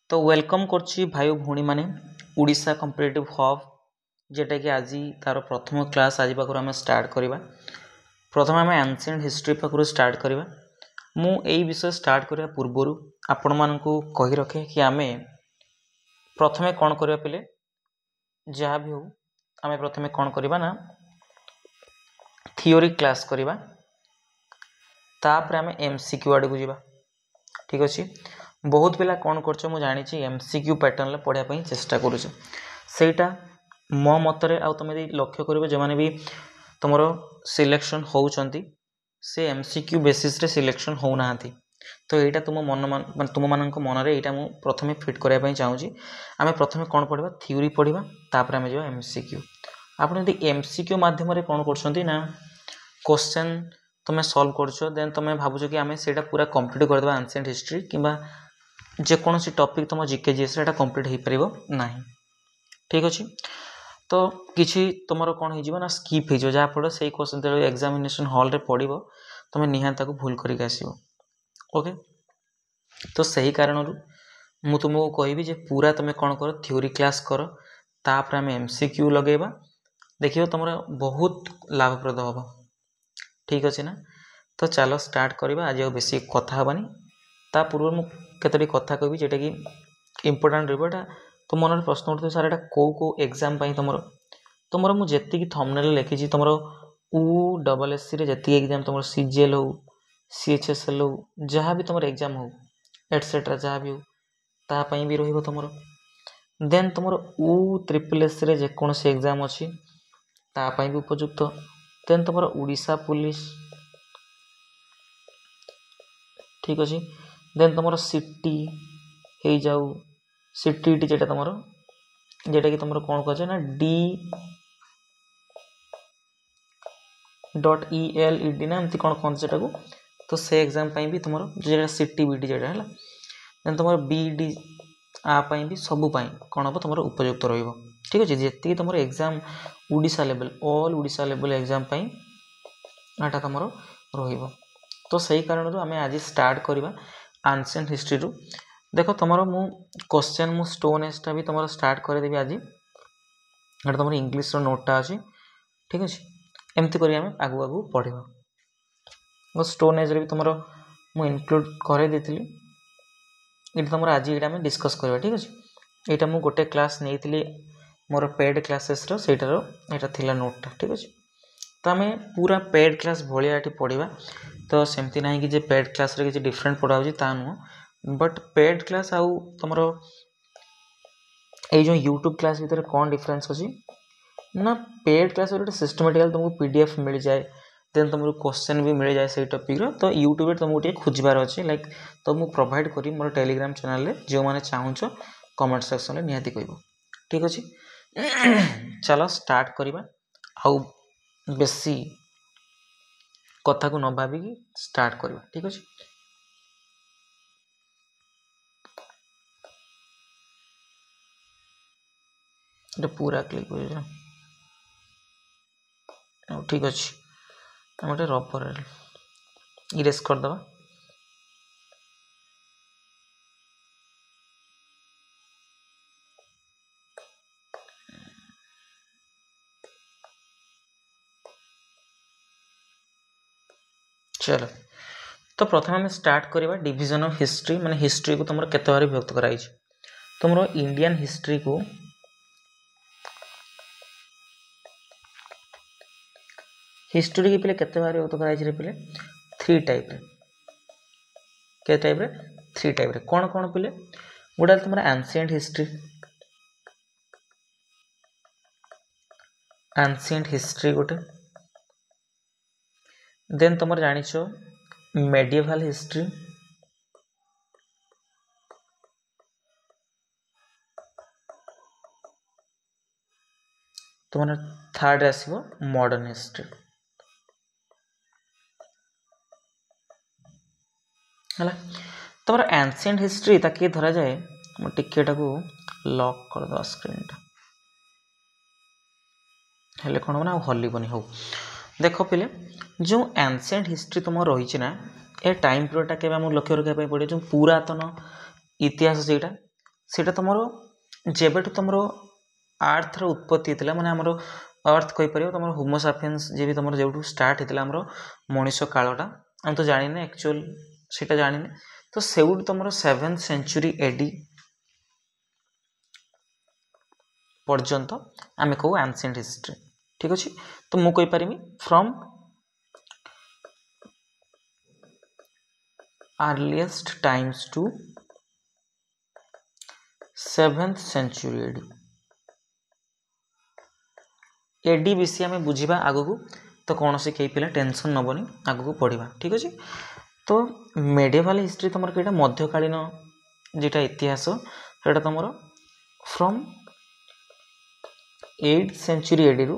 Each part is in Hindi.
तो वेलकम करछि भाई भौणी माने उड़ीसा कॉम्पिटिटिव हब जेटा कि आज तार प्रथम क्लास आज पाखर आम स्टार्ट करवा। प्रथम आम एंशिएंट हिस्ट्री पाखर स्टार्ट करवा। मु एई विषय स्टार्ट करने पूर्वर आपण मानकु कहि रखे कि आमे प्रथमे कौन करवा पिले जहाँ भी हो आमे प्रथमे कौन करवा ना थियोरी क्लास करवा तापर आमे एमसीक्यू आड़ को जीवा। ठीक अच्छे बहुत पिला कौन कर मु जानी एमसीक्यू पैटर्न पढ़ाई चेष्टा करुचे सेटा मो मतरे आ तुम लक्ष्य कर जो मैंने भी तुम सिलेक्शन होउचंती से एमसीक्यू बेसिस रे सिलेक्शन होना तो यहाँ तुम मन तुम मान मन में यहाँ मुझे प्रथम फिट करने चाहूँगी। आम प्रथम कौन पढ़ा थ्योरी पढ़ा तापर आम जा एमसीक्यू। आप एमसीक्यू मध्यम कौन कर क्वेश्चन तुम सॉल्व कर देन तुम भावुच कि आम से पूरा कंप्लीट करदे एंशिएंट हिस्ट्री किंबा जेकोसी टॉपिक तुम जीके जीएस कंप्लीट हो पार ना। ठीक अच्छे तो किसी तुम कौन हो स्कीप हो जहाँफल से क्वेश्चन एग्जामिनेशन हॉल रे पड़ो तुम निहाती भूल करके आसो। ओके तो सही कारण मु तुमको कहि पूरा तुम कौन कर थ्योरी क्लास कर तापर आम एमसीक्यू लगेगा देखिए तुम बहुत लाभप्रद हम। ठीक अच्छे ना तो चलो स्टार्ट करवा आज बेसी कथा हबानी ता पूर्व मु केतोटी कथा कहबी जेटा कि इंपोर्टेंट रहा तो मन प्रश्न उठे सार एटा को एग्जाम तुम मुझे थंबनेल लिखी तुम USSC रे जी एग्जाम तुम CGL हो CHSL हो जहाँ भी तुम एग्जाम हो एटसेट्रा जहाँ भी हो तापाई भी रही तुम देन तुम USSS रे जेकोसी एग्जाम अच्छी तापाई भी उपयुक्त देन तुम उड़ीसा पुलिस। ठीक अच्छे देन तुम सिटी हो जाऊ सीटीटी जेटा तुम जेटा कि तुम कौन कह ना D.ELED ना एमती कौन कहते सेटा को तो से एग्जाम भी तुम जो CTBT जेटा है देन तुम BD आपाई भी सबूपाई कौन हम तुम उपयुक्त रही। ठीक अच्छे जी तुम exam Orissa level all Orissa level exam यहाँ तुम रही तो सही कारण आम आज स्टार्ट करवा एंशिएंट हिस्ट्री रु। देख तुम मु क्वेश्चन मु स्टोन एजटा भी तुम स्टार्ट करदेवी आज यहाँ तुम इंग्लीश नोटा अच्छी। ठीक अच्छे एमती कर आगू आगू पढ़ा स्टोन एज भी तुम मु इनक्लूड कर ये तुम आज ये डिस्कस करवा। ठीक अच्छे यहाँ मुझे गोटे क्लास नहीं मोर पेड क्लासेस रोटार यहाँ थी नोटा। ठीक अच्छे तो आम पूरा पेड क्लास भाया पढ़ा तो सेमती ना कि पेड क्लास किसी डिफरेंट पढ़ा ता नुह बट पेड क्लास आउ तुम ये जो यूट्यूब क्लास भितर कौन डिफरेंस अच्छी ना पेड क्लास गोटे सिस्टमेटिकल तुमको PDF मिल जाए देन तुमको क्वेश्चन भी मिल जाए से टॉपिक रो तो यूट्यूब रे तुमको खोजबार अच्छे लाइक तो मुझे प्रोवाइड करी मोर टेलीग्राम चैनल रे जो मैंने चाहूँ कमेंट सेक्शन में निहाती कहब। ठीक अच्छे चलो स्टार्ट करवा आउ बेसी कथा को न भाविकी स्टार्ट करवा। ठीक अच्छे पूरा क्लिक हो ठीक अच्छे आम गोटे रबर इरेज करदे चलो तो प्रथम आम स्टार्ट करवा डिवीजन ऑफ हिस्ट्री माने हिस्ट्री को तुम केते बार विभक्त कराई तुम इंडियन हिस्ट्री को हिस्ट्री की पिले केते बार विभक्त कराई पिले 3 टाइप रे के टाइप रे 3 टाइप रे कौन कौन पिले गोटा तुम एंशिएंट हिस्ट्री गोटे देन तुम जानिछ मेडिएवल हिस्ट्री तुम थर्ड आसो मॉडर्न हिस्ट्री है तुम एंशिएंट हिस्ट्री ताकि धरा जाए टिकेटा को लॉक करदे स्क्रीन टा हेले कौन ना हलबनी हो। देख पिले जो एंशिएंट हिस्ट्री तुम रही ना ए टाइम पीरियडटा के लक्ष्य रखा पड़े जो पुरातन इतिहास जेटा सेटा तुमरो जेबेठु तुमरो अर्थ रो उत्पत्ति हेतला माने हमरो अर्थ कहि परियो तुमरो होमो सापियंस जे भी तुमरो जेबेठु स्टार्ट हेतला हमरो मनुष्य कालटा हम तो जानिने एक्चुअल सेटा जानिने तो सेउड तुमरो 7th सेंचुरी एडी पर्यंत आमे कहू एंशिएंट हिस्ट्री ठीक अछि तो मु कहि परिमी फ्रॉम earliest times to 7th century AD AD BC आम बुझा आग को तो कौन से कई पिला टेंशन नबनी आग को पढ़ा ठीक अच्छे तो मेडिएवल हिस्ट्री तुम कईटा मध्यकालीन जेटा इतिहास सेटा तुम फ्रॉम 8th सेंचुरी एडी रु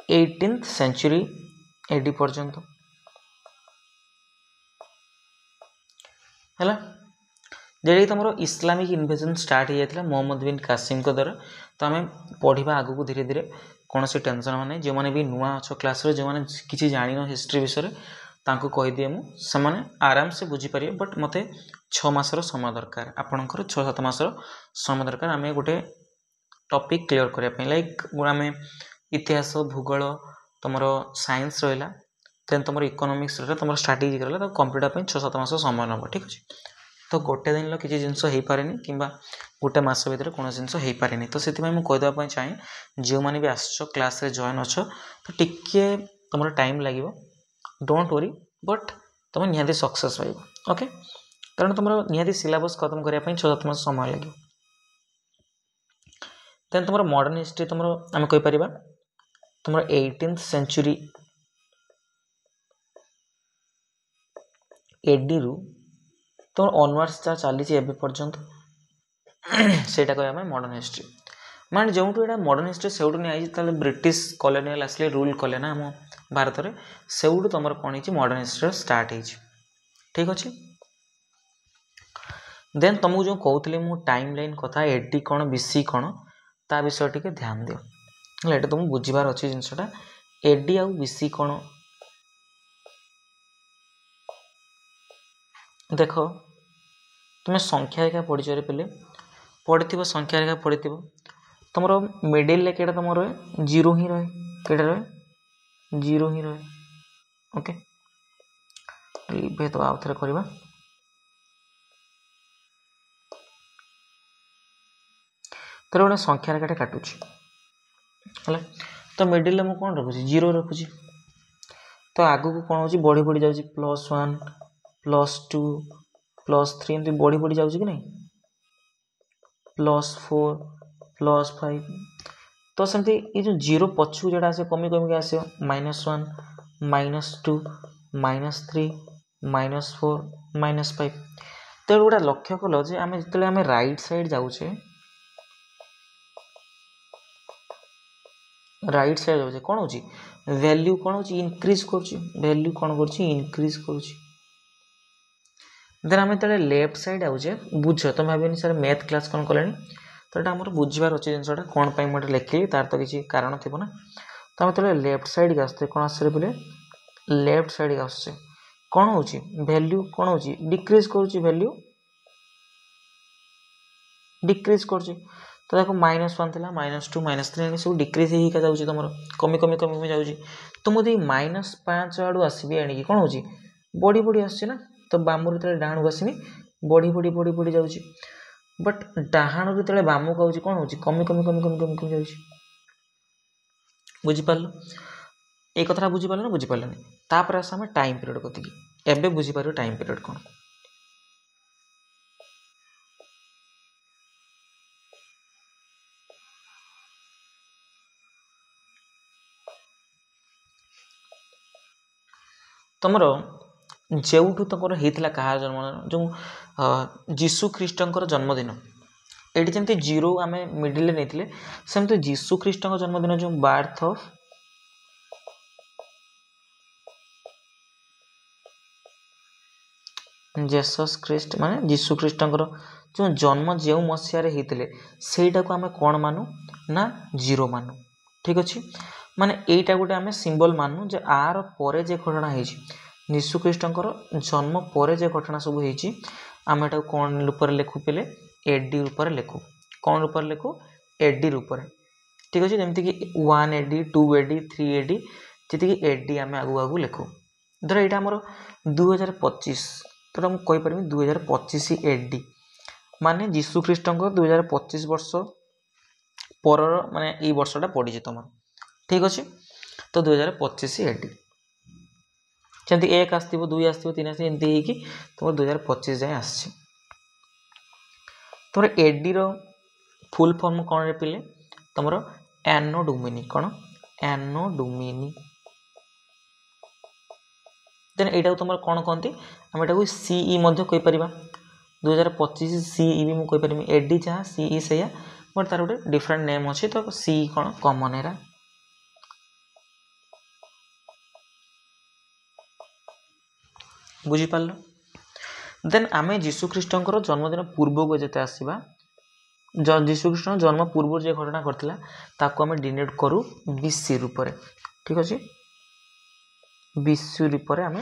18th सेंचुरी एडी पर्यंत है जेडी तुम इस्लामिक इन्वेजन स्टार्ट हो जाता मोहम्मद बिन कासिम द्वारा तो आम पढ़ा आग को धीरे धीरे कौन सी टेंशन माने जो मैंने भी नुआ अच्छ क्लास जो मैंने किसी जान हिस्ट्री विषय तांको कहीदिए मुझे आराम से बुझीपारे बट मत 6 मासर समय दरकार आपणकर 6-7 मासर समय दरकार आम गोटे टॉपिक क्लियर करने लाइक आम इतिहास भूगोल तुम साइंस रहा देन तुम इकोनॉमिक्स रहा तुम स्ट्राटेजिक रहा तो कंप्लीट 6-7 मास समय नब ठीक अच्छे तो गोटे दिन किसी जिनस हो पारे कि गोटे मस भर कौन जिन हो पारे तो से मुझे चाहे जो मैंने भी आस क्लास रे जॉइन अच्छ तो टिके तुम टाइम लगे डोंट वरी बट तुम निहाती सक्सेस पाइब ओके कारण तुम निहाती सिलेबस खत्म करने 6-7 मास समय लगे देन तुम मॉडर्न हिस्ट्री तुम आम कहीपर तुम 18th सेंचुरी एडी रु तुम ऑनवर्ड्स जहाँ चली पर्यंत सेटा कह मॉडर्न हिस्ट्री माने जो मॉडर्न हिस्ट्री से नहीं ब्रिटिश कॉलोनियल आसले रूल कले ना आम भारत में से तुम कौन है मॉडर्न हिस्ट्री स्टार्ट हो ठीक अच्छे देन तुमको जो कहूली मु टाइम लाइन कथा एडी कौन बीसी कौन ता विषय टिके ध्यान दियो ये तुम बुझार अच्छे जिनसटा एडी आउ बीसी कौन देख तुम्हें संख्या रेखा पढ़िच पे पढ़ी संख्या रेखा पढ़ी तुम मिडिल केटा तुम रहे जीरो ही रहे केटा रहे जीरो ही रहे ओके लिभे तो आउ थे करवा तो गोटे संख्या रेखाटे काटुची है तो मिडिल में कौन रखुची जीरो रखुची तो आगू को कौन हो बढ़ी बढ़ी जाऊँगी +1 +2 +3 एमती बढ़ी बढ़ी जाऊँगी कि नहीं +4 +5 तो सेमती ये जो जीरो पछू जोड़ा आस कमी कमी आस -1 -2 -3 -4 -5 तो गोटा लक्ष्य कल जे आम जो आम राइट साइड जाऊे राइट साइड जाऊे कौन हो वैल्यू कौन हो इनक्रीज करू कौन इनक्रीज करुँच देन आम जो लेफ्ट साइड आउे बुझ तुम भाव सर मैथ क्लास कौन कले तो ये आम बुझार अच्छे जिनसा कौन पर मुझे लिखिली तार तो किसी कारण थी ना तो आम जो लेफ्ट साइड के आसते कौन आस बोले लेफ्ट साइड के आस कौन हो वैल्यू कौन हो डिक्रीज करुँच वैल्यू डिक्रीज कर तो देखो -1 थी -2 -3 सब डिक्रीज होगा जाऊँगी तुम कमी कमी कमी कमी जाऊँगी तो मुझे -5 आड़ू आसबी आणी कौन हो बढ़ी बढ़ी आसना तो बामू जो डाण को आसमी बढ़ी बढ़ी बढ़ी बढ़ी जाऊँगी बट डाहाणु जो बामू को आऊँ कौन हो कमी कमी कमी कमी कमी कमी जाऊँगी बुझीपार ये कथा बुझीपार ना बुझीपारे तापर आस आम टाइम पीरियड कति एवं बुझीपार टाइम पीरियड कौन तुमर जो तुम होता कह जन्म जो जीशु ख्रीष्टर जन्मदिन ये जमी जीरो आम मिडिल नहीं सेमती जीशु ख्रीष्टर जन्मदिन जो बार्थ ऑफ जेसस ख्रीस्ट माने जीशु ख्रीष्टर जो जन्म जो मसीह होते सेटा को आम कौन मानु ना जीरो मानु ठीक अच्छे माने एटा गोटे आम सिंबल मानु जे आर परे जे घटना होती ଯୀଶୁଖ୍ରୀଷ୍ଟଙ୍କର ଜନ୍ମ ପରେ ଯେ ଘଟଣା ସବୁ ହେଇଛି ଆମେ ଏଟାକୁ କ'ଣ ରୂପରେ ଲେଖୁ ପିଲେ AD ରୂପରେ ଲେଖୁ। କ'ଣ ରୂପରେ ଲେଖୁ AD ରୂପରେ। ଠିକ୍ ଅଛି, ଯେମିତିକି 1 AD 2 AD 3 AD ଯେତିକି AD ଆମେ ଆଗକୁ ଆଗକୁ ଲେଖୁ। ଧର ଏଇଟା ଆମର 2025, ତ ମୁଁ କହିପାରିବି 2025 AD ମାନେ ଯୀଶୁଖ୍ରୀଷ୍ଟଙ୍କ 2025 ବର୍ଷ ପରର ମାନେ ଏଇ ବର୍ଷଟା ପଡ଼ିଛି ତମର। ଠିକ୍ ଅଛି, ତ 2025 AD ଯେମିତି 1 ଆସିଥିବ 2 ଆସିଥିବ 3 ଆସିଥିବ ଏମିତି ହେଇକି ତୁମର 2025 ଯାଏଁ ଆସିଛି। ତୁମର ADର ଫୁଲ୍ ଫର୍ମ କ'ଣ ପିଲେ ତୁମର ଆନୋ ଡୋମିନି। କ'ଣ ଆନୋ ଡୋମିନି। ଦେନ୍ ଏଇଟାକୁ ତୁମର କ'ଣ କହନ୍ତି ଆମେ ଏଟାକୁ CE ମଧ୍ୟ କହିପାରିବା। 2025 CE ବି ମୁଁ କହିପାରିବି। AD ଯାହା CE ସେଇଆ, ବଟ୍ ତାର ଗୋଟେ ଡିଫରେଣ୍ଟ ନେମ୍ ଅଛି। ତ CE କ'ଣ କମନ୍ ଏରା। ବୁଝିପାରିଲ। ଦେନ୍ ଆମେ ଯୀଶୁଖ୍ରୀଷ୍ଟଙ୍କର ଜନ୍ମଦିନ ପୂର୍ବକୁ ଯେତେ ଆସିବା, ଯୀଶୁଖ୍ରୀଷ୍ଟଙ୍କ ଜନ୍ମ ପୂର୍ବରୁ ଯେ ଘଟଣା ଘଟିଥିଲା ତାକୁ ଆମେ ଡିନୋଟ୍ କରୁ BC ରୂପରେ। ଠିକ୍ ଅଛି, BC ରୂପରେ ଆମେ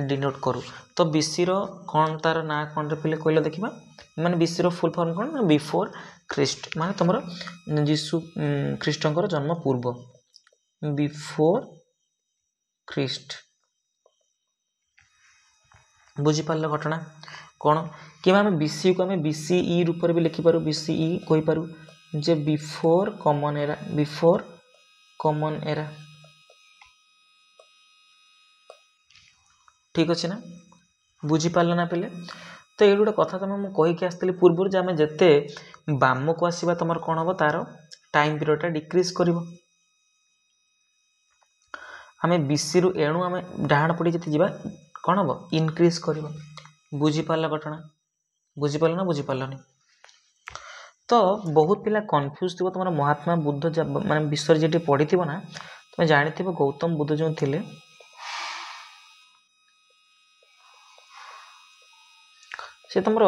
ଡିନୋଟ୍ କରୁ। ତ BCର କ'ଣ ତାର ନାଁ କ'ଣରେ ପିଲେ କହିଲେ ଦେଖିବା। ମାନେ BCର ଫୁଲ୍ ଫର୍ମ କ'ଣ ନା ବିଫୋର୍ ଖ୍ରୀଷ୍ଟ, ମାନେ ତୁମର ଯୀଶୁଖ୍ରୀଷ୍ଟଙ୍କର ଜନ୍ମ ପୂର୍ବ, ବିଫୋର୍ ଖ୍ରୀଷ୍ଟ। ବୁଝିପାରିଲ ଘଟଣା କ'ଣ। କିମ୍ବା ଆମେ BCକୁ ଆମେ BCE ରୂପରେ ବି ଲେଖିପାରୁ। BCE କହିପାରୁ ଯେ ବିଫୋର୍ କମନ୍ ଏରା, ବିଫୋର୍ କମନ୍ ଏରା। ଠିକ୍ ଅଛି ନା, ବୁଝିପାରିଲ ନା ପିଲେ। ତ ଏଇଠି ଗୋଟେ କଥା ତୁମେ ମୁଁ କହିକି ଆସିଥିଲି ପୂର୍ବରୁ ଯେ ଆମେ ଯେତେ ବାମକୁ ଆସିବା ତୁମର କ'ଣ ହେବ ତାର ଟାଇମ୍ ପିରିୟଡ଼ଟା ଡିକ୍ରିଜ୍ କରିବ। ଆମେ BCରୁ ଏଣୁ ଆମେ ଡାହାଣ ପଟେ ଯେତେ ଯିବା କ'ଣ ହେବ ଇନକ୍ରିଜ୍ କରିବ। ବୁଝିପାରିଲ ଘଟଣା, ବୁଝିପାରିଲ ନା ବୁଝିପାରିଲନି। ତ ବହୁତ ପିଲା କନଫ୍ୟୁଜ୍ ଥିବ ତୁମର ମହାତ୍ମା ବୁଦ୍ଧ ମାନେ ବିଷୟରେ ଯେଠି ପଢ଼ିଥିବ ନା, ତୁମେ ଜାଣିଥିବ ଗୌତମ ବୁଦ୍ଧ ଯେଉଁ ଥିଲେ ସେ ତୁମର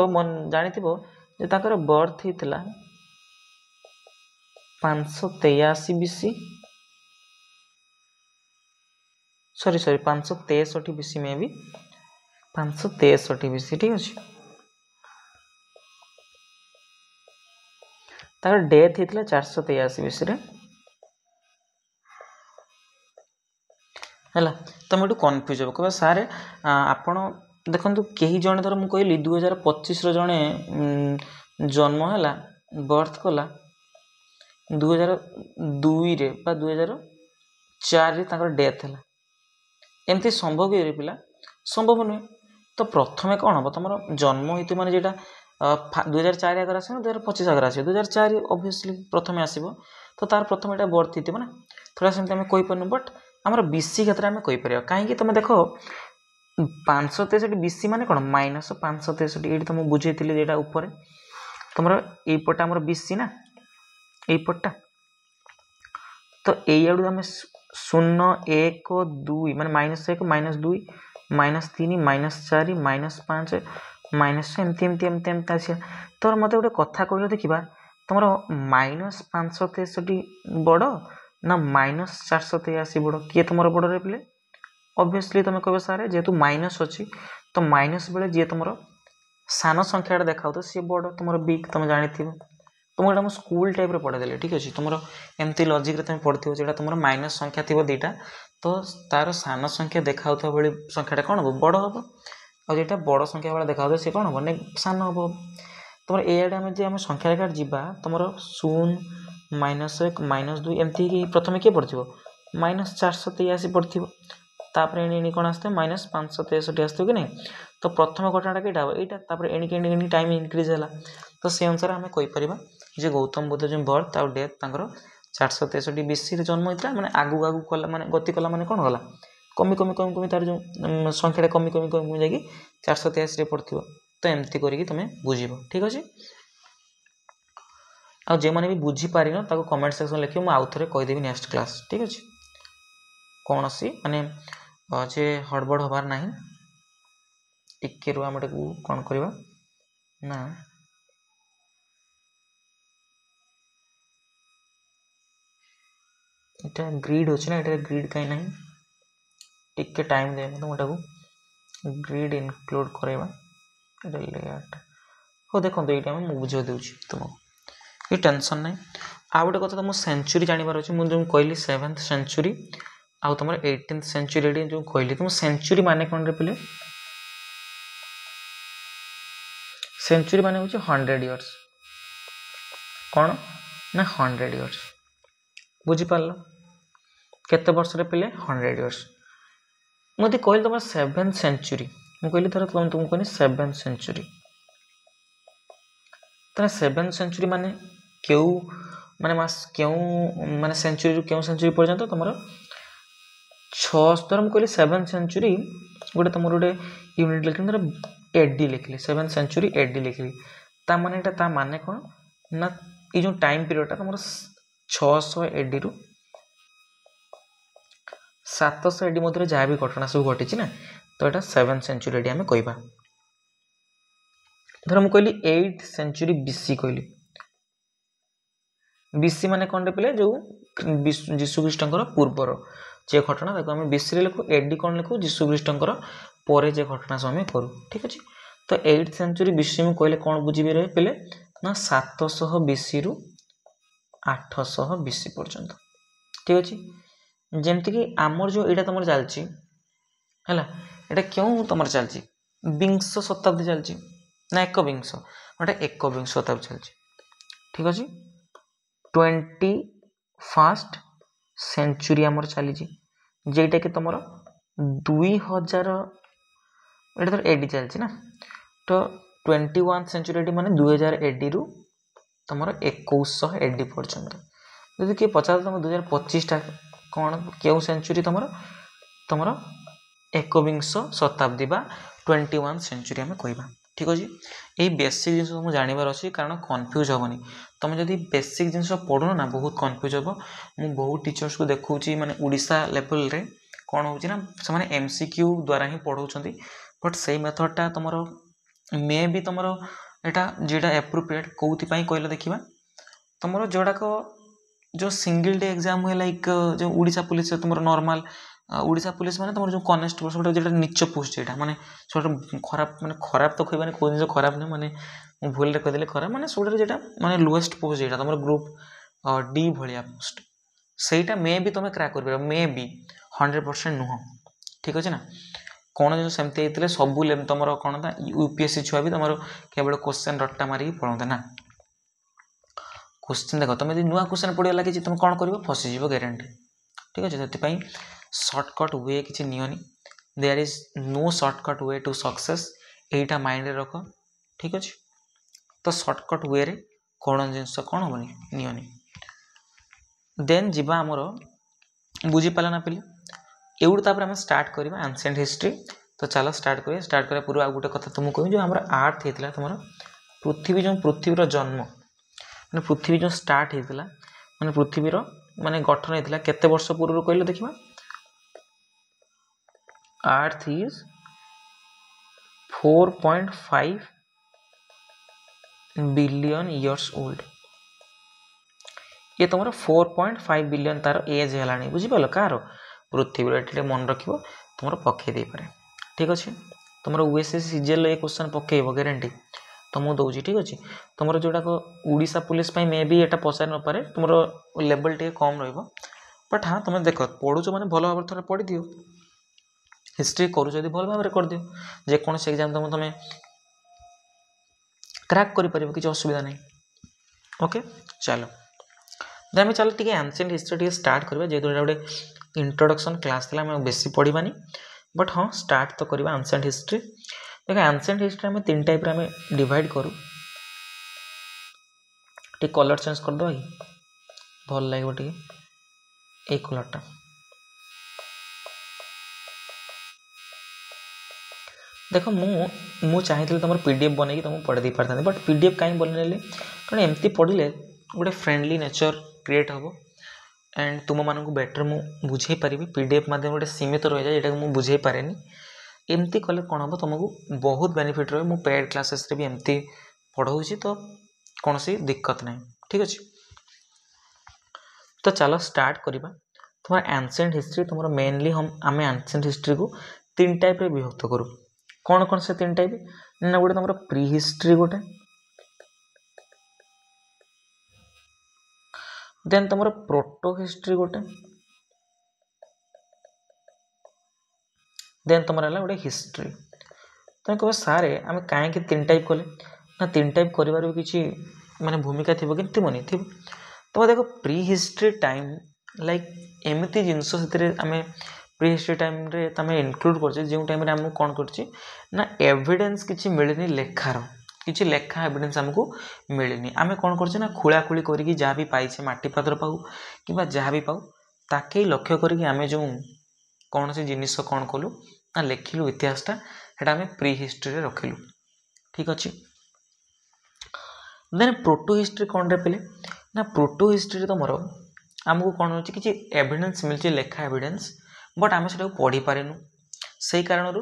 ଜାଣିଥିବ ଯେ ତାଙ୍କର ବର୍ଥ ହେଇଥିଲା 583 BC, ସରି 563 BC, ମେ ବି 563 BC। ଠିକ୍ ଅଛି, ତାଙ୍କର ଡେଥ୍ ହେଇଥିଲା 483 BCରେ ହେଲା। ତମେ ଏଠୁ କନଫ୍ୟୁଜ୍ ହେବ, କହିବା ସାର୍ ଆପଣ ଦେଖନ୍ତୁ କେହି ଜଣେ ଧର ମୁଁ କହିଲି 2025ର ଜଣେ ଜନ୍ମ ହେଲା ବର୍ଥ କଲା 2002ରେ ବା 2004ରେ ତାଙ୍କର ଡେଥ୍ ହେଲା, ଏମିତି ସମ୍ଭବ କି ପିଲା? ସମ୍ଭବ ନୁହେଁ। ତ ପ୍ରଥମେ କ'ଣ ହେବ ତୁମର ଜନ୍ମ ହେଇଥିବ ମାନେ ଯେଟା 2004 ଆଗରେ ଆସିବ 2025 ଆଗରେ ଆସିବ, 2004 ଅବଭିୟସ୍ଲି ପ୍ରଥମେ ଆସିବ। ତ ତାର ପ୍ରଥମେ ଏଇଟା ବର୍ଥ ହେଇଥିବ ନା, ଥୋଡ଼ା ସେମିତି ଆମେ କହିପାରୁନୁ। ବଟ୍ ଆମର BC କ୍ଷେତ୍ରରେ ଆମେ କହିପାରିବା। କାହିଁକି ତୁମେ ଦେଖ 563 BC ମାନେ କ'ଣ ମାଇନସ୍ 563। ଏଇଠି ତ ମୁଁ ବୁଝେଇଥିଲି ଯେଟା ଉପରେ ତୁମର ଏଇପଟଟା ଆମର BC ନା, ଏଇପଟଟା। ତ ଏଇଆଡ଼ୁ ଆମେ 0 1 2 ମାନେ -1 -2 -3 -4 -5 -6 ଏମିତି ଆସିବା। ତ ମୋତେ ଗୋଟେ କଥା କହିଲେ ଦେଖିବା ତୁମର -563 ବଡ଼ ନା -483 ବଡ଼, କିଏ ତୁମର ବଡ଼ରେ ପିଲେ? ଅବଭିୟସ୍ଲି ତୁମେ କହିବ ସାର୍ ଯେହେତୁ ମାଇନସ୍ ଅଛି ତ ମାଇନସ୍ ବେଳେ ଯିଏ ତୁମର ସାନ ସଂଖ୍ୟାଟା ଦେଖାଉଥିବ ସିଏ ବଡ଼, ତୁମର ବିଗ୍। ତୁମେ ଜାଣିଥିବ, ତୁମକୁ ଏଇଟା ମୁଁ ସ୍କୁଲ ଟାଇପ୍ରେ ପଢ଼େଇଦେଲି। ଠିକ୍ ଅଛି, ତୁମର ଏମିତି ଲଜିକ୍ରେ ତୁମେ ପଢ଼ିଥିବ ଯେଟା ତୁମର ମାଇନସ୍ ସଂଖ୍ୟା ଥିବ ଦୁଇଟା, ତ ତାର ସାନ ସଂଖ୍ୟା ଦେଖାଉଥିବା ଭଳି ସଂଖ୍ୟାଟା କ'ଣ ହେବ ବଡ଼ ହେବ, ଆଉ ଯେଟା ବଡ଼ ସଂଖ୍ୟା ଭଳିଆ ଦେଖାଉଥିବ ସେ କ'ଣ ହେବ ସାନ ହେବ। ତୁମର ଏଇଆଡ଼େ ଆମେ ଯେ ଆମେ ସଂଖ୍ୟା ରେଖା ଯିବା ତୁମର 0 -1 -2 ଏମିତି ହେଇକି ପ୍ରଥମେ କିଏ ପଡ଼ିଥିବ -483 ପଡ଼ିଥିବ, ତାପରେ ଏଣି କ'ଣ ଆସିଥିବ -563 ଆସିଥିବ କି ନାହିଁ। ତ ପ୍ରଥମ ଘଟଣାଟା କେଇଟା ହେବ ଏଇଟା, ତାପରେ ଏଣିକି ଟାଇମ୍ ଇନକ୍ରିଜ୍ ହେଲା। ତ ସେ ଅନୁସାରେ ଆମେ କହିପାରିବା ଯେ ଗୌତମ ବୁଦ୍ଧ ଯେଉଁ ବର୍ଥ ଆଉ ଡେଥ୍ ତାଙ୍କର 463 BCରେ ଜନ୍ମ ହେଇଥିଲା। ମାନେ ଆଗକୁ ଆଗକୁ କଲା ମାନେ ଗତି କଲା ମାନେ କ'ଣ ଗଲା କମି ତାର ଯେଉଁ ସଂଖ୍ୟାଟା କମି ଯାଇକି 483ରେ ପଡ଼ିଥିବ। ତ ଏମିତି କରିକି ତୁମେ ବୁଝିବ। ଠିକ୍ ଅଛି, ଆଉ ଯେଉଁମାନେ ବି ବୁଝିପାରିନ ତାକୁ କମେଣ୍ଟ ସେକ୍ସନ୍ ଲେଖିବ, ମୁଁ ଆଉଥରେ କହିଦେବି ନେକ୍ସଟ କ୍ଲାସ୍। ଠିକ୍ ଅଛି, କୌଣସି ମାନେ ଯେ ହଡ଼ବଡ଼ ହେବାର ନାହିଁ। ଟିକେ ରୁହ ଆମେ ଏଟାକୁ କ'ଣ କରିବା ନା এটা গ্রিড ଅଛି ନା, ଏଠାରେ ଗ୍ରିଡ୍ କାହିଁ ନାହିଁ, ଟିକେ ଟାଇମ୍ ଦେବେ ମୁଁ ଏଟାକୁ ग्रिड इनक्लूड करवा लेआउट हो देखो ये मुझे बुझे दूसरी तुमको ये टेंशन ना आ गोटे कथा तुम सेंचुरी जानवर अच्छे मुझे कहली 7th सेंचुरी आउ तुम 18th सेंचुरी जो कहली तुम सेंचुरी माने कौन रे पिले सेंचुरी माने होची 100 इयर्स कौन ना 100 इयर्स बुझी पारल केते वर्ष रे पिले 100 इयर्स मुझे कहली तुम 7th सेंचुरी मुझे कहली थर तुमको कहनी 7th सेंचुरी तेना 7th सेंचुरी माने क्यों माने मास क्यों माने सेंचुरी क्यों सेंचुरी पर्यंत तुम 6 मुझे कहली 7th सेंचुरी गोटे तुम गोटे यूनिट लिखली धर एडी लिखली 7th सेंचुरी एडी लिखली ता माने एटा ता माने कौन ना ये जो टाइम पीरियड तुम 600 एडी रु 700 एडी मध्य जहाँ भी घटना सब घटी ना तो यहाँ 7th सेंचुरी एडी आम कहवा धर मुझे कहली 8th सेंचुरी बीसी कहली बीसी माने कौन पिले जो जीशुख्रीष्टर पूर्वर जे घटना आम बीसी लिखु एडी कौन लिखु जीशुख्रीष्टर पर जे घटना सब आम करूँ ठीक अच्छे तो 8th सेंचुरी बीसी में कहले कौन बुझे रे पिले ना 700 बीसी रु 800 बीसी पर्यंत ठीक अच्छे जमती कि आमर जो यहाँ तुम चलती है ये क्यों तुम चलती विंश शताब्दी चलती ना एकविंश गोटे एकविंश शताब्दी चलती ठीक अच्छे 21st सेंचुरी आमर चली जेटा कि तुम 2000 ये तो एडी चलती ना तो 21st सेंचुरी एडी माने 2000 एडी रु तुम 2100 एडी पर्यंत जदि किए पचास तुम 2025 टा कौन क्यों सेंचुरी तुम तुम एकविंश शताब्दी बा 21st सेंचुरी आम कहवा ठीक अच्छे यही बेसिक जिन तुम जानवर अच्छी कारण कन्फ्यूज हेनी तुम जदि बेसिक जिन पढ़ुन ना बहुत कन्फ्यूज हम मुझे बहुत टीचर्स को देखुची माने उड़ीसा लेवल रे कौन होची ना से MCQ द्वारा ही पढ़ाऊँ बट से मेथडटा तुम मे भी तुम यहाँ जेटा एप्रोप्रिएट कौथि कहले देखा तुम जोड़ाक जो सिंगल डे एग्जाम हुए लाइक जो उड़ीसा पुलिस तुम नॉर्मल उड़ीसा पुलिस माने तुम जो कनेस्टेबल सब जो नीच पोस्ट यहाँ माने खराब तो कहबानी कौ जिन खराब नहीं माने भूल कहीदेली खराब माने सब जो माने लोएस्ट पोस्ट यहाँ तुम ग्रुप डी भाया पोस्ट सहीटा मे भी तुम क्रैक कर मे भी 100% नुह ठीक अच्छे ना कौन जो सेमती होते सब तुम कौन था यूपीएससी छुआ भी तुम केवल क्वेश्चन रट्टा मारिक पढ़ते ना क्वेश्चन देख तुम नुआ क्वेश्चन पड़गला कि तुम कौन कर फसीज ग्यारंटी ठीक अच्छे से सर्टकट वे किसी नियनि there is no shortcut way to success यहीटा माइंड रख ठीक अच्छे तो सर्टकट वे रे कौन जिनस कौन हेनी नियनि देन जीवा आमर बुझीपाल ना पिले एवढ तापर आम स्टार्ट करवा एंशिएंट हिस्ट्री तो चलो स्टार्ट करा पूर्व आ गोटे कथा तुमको कहूँ जो आम आर्थ होता तुम पृथ्वीर जन्म मैंने पृथ्वी जो स्टार्ट होता मैंने पृथ्वीर माने गठन होता केते वर्ष पूर्व कहले देखा earth is 4.5 billion years old ये तुम 4.5 बिलियन तार एज है बुझीपाल कार पृथ्वी मन रख तुम पकई दे पारे ठीक अच्छे तुम यूएसएससी सीजीएल ये क्वेश्चन पकईब ग्यारंटी तुमको दूसरी ठीक अच्छे तुम जोड़ाक उड़ीसा पुलिस मे भी यहाँ पचार न पारे तुम लेवल टे कम रट हाँ तुम देख पढ़ुच मैंने भल भाव थे पढ़ी दियो हिस्ट्री करूँ भल भाव कर दियो जेकोसी एग्जाम तुम क्रैक कर किसी असुविधा नहीं ओके चलो आम चलो टे एंशिएंट हिस्ट्री स्टार्ट करवा जेहेतु गोटे इंट्रोडक्शन क्लास थी आम बेसी पढ़ानी बट हाँ स्टार्ट तो करवा एंशिएंट हिस्ट्री देख एंशिएंट हिस्ट्री आम 3 टाइप आम डिवाइड करूँ टे कलर चेंज करदे कि भल लगे टे ये कलरटा देख मु चाहिए तुम पीडीएफ बनई तुमको पढ़े दे पारता बट पीडीएफ कहीं बनइली कारण एमती पढ़ले गोटे फ्रेंडली नेचर क्रिएट हम एंड तुम मानक बेटर मु बुझे पारि पीडीएफ माध्यम गोटे सीमित रही जाए जोटा बुझे पारे एमती कले कौन हम तुमको बहुत बेनिफिट रहे मु पेड क्लासेस रे भी एमती पढ़ाऊँगी तो कौन सी दिक्कत नहीं ठीक अच्छे तो चलो स्टार्ट करवा तुम एंशिएंट हिस्ट्री तुम मेनली हम आम एंशिएंट हिस्ट्री को 3 टाइप रे विभक्त करूँ कौन कौन से 3 टाइप ना गोटे तुम प्री हिस्ट्री गोटे देन तुम प्रोटो हिस्ट्री गोटे देन तुम गोटे हिस्ट्री तुम कह सारे आम कहीं 3 टाइप कले ना 3 टाइप कर किसी माने भूमिका थी कि थी थी तुम देखो प्री हिस्ट्री टाइम लाइक एमती जिनस आम प्री हिस्ट्री टाइम रे तुम इनक्लूड कर जो टाइम आमको कौन कर एविडेंस किसी मिलनी लेखार किसी लेखा एविडेंस आमको मिलनी आम कौन कर खोलाखोली करके जहाँ भी पाइछे माटी पत्र पाऊ कि जहाँ भी पाऊ ताके लक्ष्य करके आम जो कौन सी जिनिस कौन कलु ना लिखिलु इतिहासटा सेटा आम प्री हिस्ट्री रखिलु ठीक अच्छे देन प्रोटो हिस्ट्री कौन रे पे ना प्रोटो हिस्ट्री तुम आमको कौन हो कि एविडेंस मिलती लेखा एविडेंस बट आम से पढ़ी पारेनु से कारण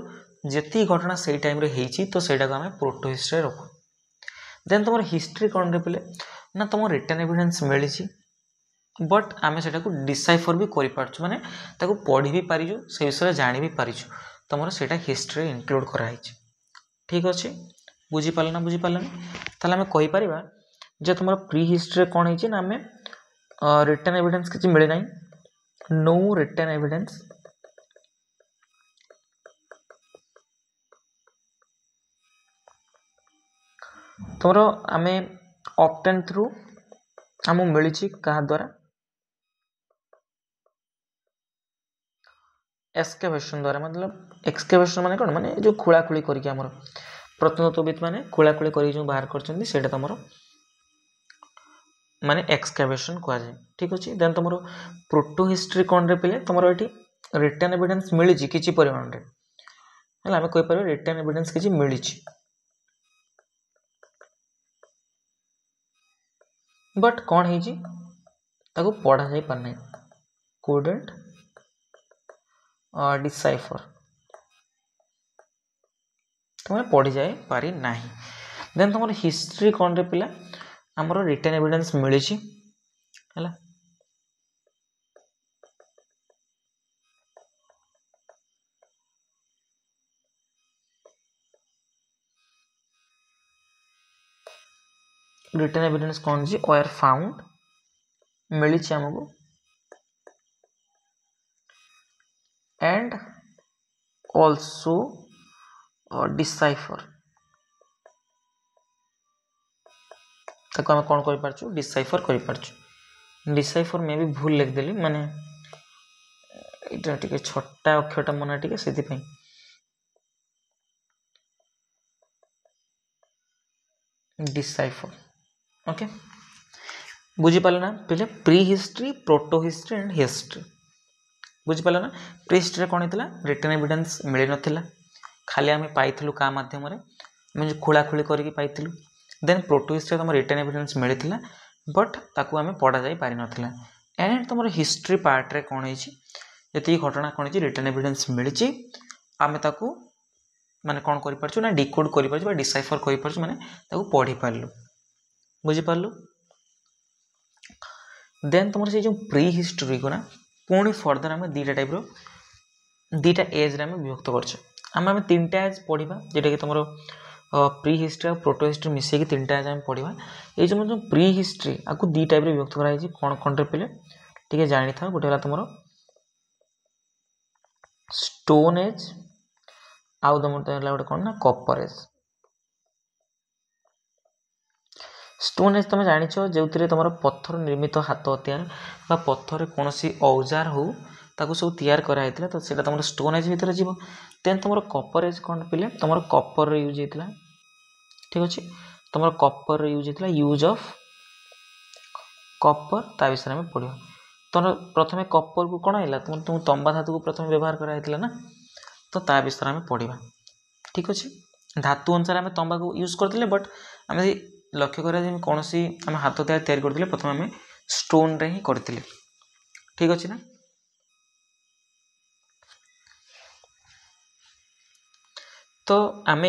जी घटना से टाइम रे तो सेटा को आम प्रोटो हिस्ट्री रखु देन तुम हिस्ट्री कौन रे पे ना तुम रिटर्न एविडेंस मिली बट आम से डिसाइफर भी कर माने ताको पढ़ी भी पारिजु से विषय जानी भी पारिजु तुम से हिस्ट्री इनक्लूड कराई ठीक अच्छे बुझीपाल ना ताले आम कहीपर जे तुम प्री हिस्ट्री कौन है ना आम रिटर्न एविडेंस किसी मिले ना नो रिटर्न एविडेंस तुम आम ऑप्टेन थ्रू आमको मिली क्या द्वारा एक्सकेवेशन द्वारा मतलब एक्सकेवेशन माने कौन माने जो खोलाखोली करके आमर प्रत्नतत्वविद माने खोलाखोली कर जो बाहर कर तुम माने एक्सकेवेशन कह जाए ठीक अच्छे देन तुम प्रोटो हिस्ट्री कौन रे पे तुम ये रिटर्न एविडेंस मिली किसी परिमाण में आम कहीपर रिटर्न एविडेंस किसी मिली बट कौन है पढ़ा जा पारना कोडेंट डिसाइफर तुम पढ़ी जाए पारि ना देन तुम हिस्ट्री कौन रे पिला आमर रिटर्न एविडेंस मिली है रिटर्न एविडेंस कौन जी वेयर फाउंड मिली आमको एंड ऑल्सो डिसाइफर ताको आम कौन कर पारछु डिसाइफर कर पारछु डिसाइफर में भी भूल लिखदेली माने इटा टिके छोटा अक्षरटा मना टिके सेति डिसाइफर ओके बुझीपाल ना पहले prehistory protohistory and history बुझीपाल ना प्री हिस्ट्री कौन होता रिटर्न एविडेंस मिल ना खाली आम पाइलु क्या मध्यम जो खोलाखोली करके पाइलु देन प्रोटो हिस्ट्री तुम रिटर्न एविडेंस मिलता बट ताकू आम पढ़ा जा पारि ना एंड तुम हिस्ट्री पार्ट रे कौन है जी घटना कौन है रिटर्न एविडेंस मिली आम ताकू माने कौन कर पारछु ना डिकोड कर पारछु डिसाइफर कर पारछु माने ताकू पढ़ी पारलु बुझीपारलु देन तुम से जो प्री हिस्ट्री को ना पुणी फर्दर आम दीटा टाइप दीटा एज रे विभक्त करम 3टा एज पढ़ा जोटा कि तुम प्री हिस्ट्री और प्रोटो हिस्ट्री मिसेक 3टा एज आम पढ़ा ये जो प्री हिस्ट्री आपको 2 टाइप विभक्त कराई कौन कौन रे पे टे जानी था गोटे तुम स्टोन एज आउ तुम गोटे कौन ना कपर एज स्टोन एज तुम जाच जो तुम पत्थर निर्मित हाथ हथियार पत्थर कौन औजार हो ताकू सब तैयार कराई तो सीटा तुम स्टोन एज भर जीव देन तुम कपर एज कौन पे तुम कपर यूज होता ठीक अच्छे तुम कपर यूज होता यूज ऑफ कपर ता विषय में पढ़ा तुम प्रथम कपर को कौन है तुम तंबा धातु को प्रथम व्यवहार कराई ना तो ता विषय में पढ़ा ठीक अच्छे धातु अनुसार आम तंबा को यूज करते बट आम लक्ष्य करा कौन सी आम हाथ तैयार करते प्रथम आम स्टोन रे ही करते ठीक अच्छे ना तो आम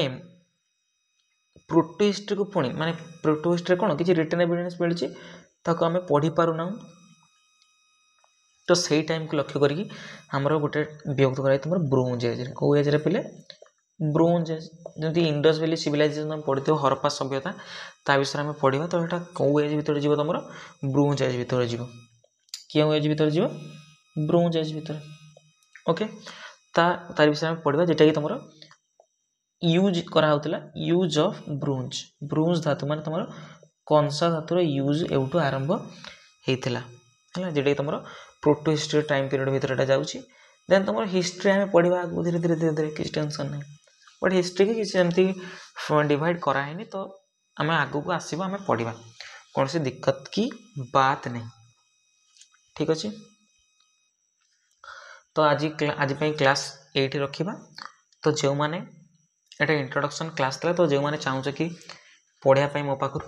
प्रोटो हिस्ट्री को पुणी माने प्रोटो हिस्ट्री कौन किसी रिटर्न एविडेंस मिली ताको आम पढ़ी पारुना तो सही टाइम को लक्ष्य करके आमर गोटे विभक्त कराई तुम ब्रोंज एज कौ एज रे पे ब्रोंज एज जमी इंडस वैली सिविलाइजेशन तुम पढ़ी हरप्पा सभ्यता ता विषय में पढ़ा तो यहाँ कौ एज भितर जीव तुम ब्रोंज एज भितर जीव क्यों एज भितर जीव ब्रोंज एज भितर ओके तार विषय में पढ़ा जेटा कि तुम यूज कराला यूज ऑफ ब्रोंज ब्रोंज धातु मान तुम कंसा धातुर यूज एवटू आरंभ होता है जेटा कि तुम प्रोटो हिस्ट्री टाइम पीरियड भितर जाऊँगी देन तुम हिस्ट्री आम पढ़ा आगे धीरे धीरे धीरे धीरे किसी टेंशन नहीं बट हिस्ट्री की किसी एमती डिवाइड कराएनी तो आम आग को आसब आम पढ़ा कौन सी दिक्कत की बात नहीं ठीक अच्छे तो आज क्लास एट रखा तो जो मैंने एटा इंट्रोडक्शन क्लास था तो जो मैंने चाहूँ कि पढ़ाई मो पाखु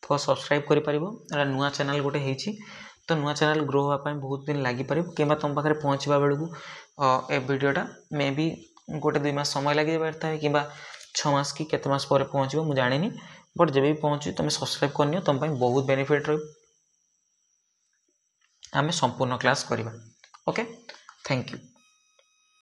तो सब्सक्राइब कर नुआ चैनल गोटे होती तो नुआ चैनल ग्रो होगापी बहुत दिन लगिपर कि तुम पाखे पहुँचवा बेलू ए वीडियोटा मे बी गोटे 2 मास समय लगे पारता है कि 6 मास कि केते मास पर पहुँचो मुझे जानी बट जब भी पहुँची तुम सब्सक्राइब करनी तुम बहुत बेनिफिट रही आम संपूर्ण क्लास करवा ओके थैंक यू।